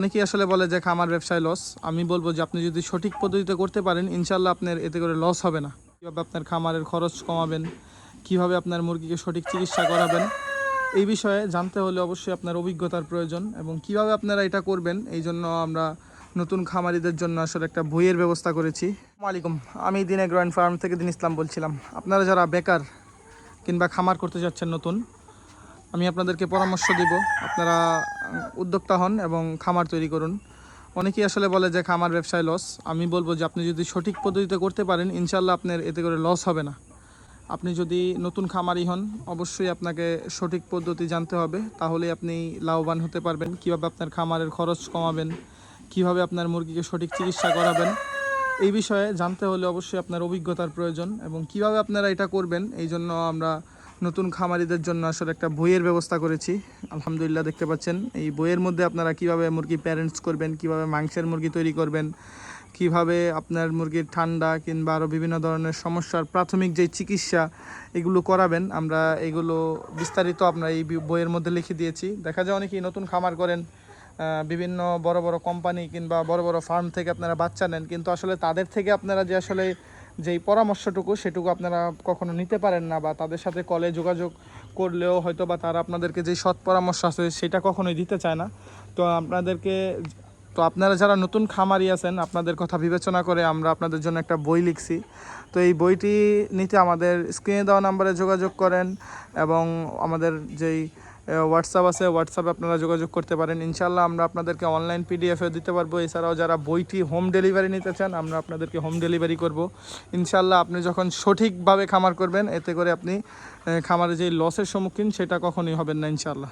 অনেকেই আসলে বলে যে খামার ব্যবসায় লস। আমি বলবো যে আপনি যদি সঠিক পদ্ধতিতে করতে পারেন ইনশাল্লাহ আপনার এতে করে লস হবে না। কীভাবে আপনার খামারের খরচ কমাবেন, কিভাবে আপনার মুরগিকে সঠিক চিকিৎসা করাবেন, এই বিষয়ে জানতে হলে অবশ্যই আপনার অভিজ্ঞতার প্রয়োজন এবং কিভাবে আপনারা এটা করবেন এই জন্য আমরা নতুন খামারিদের জন্য আসলে একটা বইয়ের ব্যবস্থা করেছি। আসসালামু আলাইকুম, আমি দিন এগ্রোয়েন্ট ফার্ম থেকে দিন ইসলাম বলছিলাম। আপনারা যারা বেকার কিংবা খামার করতে যাচ্ছেন নতুন, আমি আপনাদেরকে পরামর্শ দিব আপনারা উদ্যোক্তা হন এবং খামার তৈরি করুন। অনেকেই আসলে বলে যে খামার ব্যবসায় লস। আমি বলবো যে আপনি যদি সঠিক পদ্ধতিতে করতে পারেন ইনশাল্লাহ আপনার এতে করে লস হবে না। আপনি যদি নতুন খামারি হন অবশ্যই আপনাকে সঠিক পদ্ধতি জানতে হবে, তাহলে আপনি লাভবান হতে পারবেন। কিভাবে আপনার খামারের খরচ কমাবেন, কিভাবে আপনার মুরগিকে সঠিক চিকিৎসা করাবেন, এই বিষয়ে জানতে হলে অবশ্যই আপনার অভিজ্ঞতার প্রয়োজন এবং কিভাবে আপনারা এটা করবেন এই জন্য আমরা নতুন খামারিদের জন্য আসলে একটা বইয়ের ব্যবস্থা করেছি। আলহামদুলিল্লাহ দেখতে পাচ্ছেন এই বইয়ের মধ্যে আপনারা কিভাবে মুরগি প্যারেন্টস করবেন, কিভাবে মাংসের মুরগি তৈরি করবেন, কিভাবে আপনার মুরগির ঠান্ডা কিংবা আরও বিভিন্ন ধরনের সমস্যার প্রাথমিক যে চিকিৎসা এগুলো করাবেন, আমরা এগুলো বিস্তারিত আমরা এই বইয়ের মধ্যে লিখে দিয়েছি। দেখা যায় অনেকেই নতুন খামার করেন, বিভিন্ন বড় বড় কোম্পানি কিংবা বড় বড় ফার্ম থেকে আপনারা বাচ্চা নেন, কিন্তু আসলে তাদের থেকে আপনারা যে আসলে যেই পরামর্শটুকু সেটুকু আপনারা কখনো নিতে পারেন না, বা তাদের সাথে কলে যোগাযোগ করলেও হয়তো বা তারা আপনাদেরকে যে সৎ পরামর্শ আছে সেটা কখনোই দিতে চায় না। তো আপনারা যারা নতুন খামারি আছেন আপনাদের কথা বিবেচনা করে আমরা আপনাদের জন্য একটা বই লিখছি। তো এই বইটি নিতে আমাদের স্ক্রিনে দেওয়া নাম্বারে যোগাযোগ করেন এবং আমাদের যেই হোয়াটসঅ্যাপ আছে হোয়াটসঅ্যাপে আপনারা যোগাযোগ করতে পারেন। ইনশাল্লাহ আমরা আপনাদেরকে অনলাইন পিডিএফও দিতে পারবো। এছাড়াও যারা বইটি হোম ডেলিভারি নিতে চান আমরা আপনাদেরকে হোম ডেলিভারি করব। ইনশাল্লাহ আপনি যখন সঠিকভাবে খামার করবেন এতে করে আপনি খামারে যে লসের সম্মুখীন সেটা কখনোই হবেন না ইনশাল্লাহ।